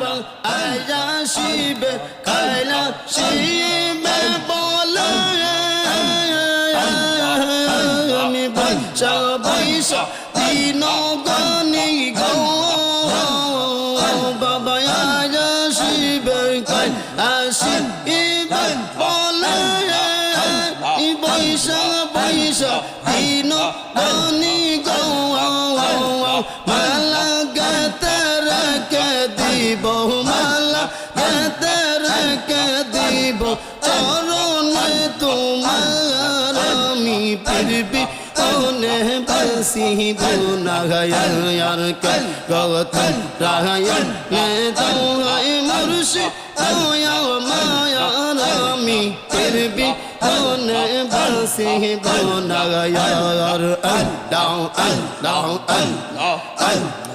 আয়া শিবে কাইলা শিবে বলে আমি বৈশা বৈশা দিন গনি গো বাবা আয়া শিবে কাইলা শিবে বলে বৈশা বৈশা দিন গনি গো মালা গাতে রেখে দিব মালা গাতে রেখে দিব চরণে তোমার আমি পৃথিবী ওনে বসিব না গায়ার কে গৌতম রায়ন নে দোহাই মুর্শিদ দয়া মায়ার আমি পৃথিবী ওনে বসিব না গায়ার আল্লাহ আল্লাহ আল্লাহ আল্লাহ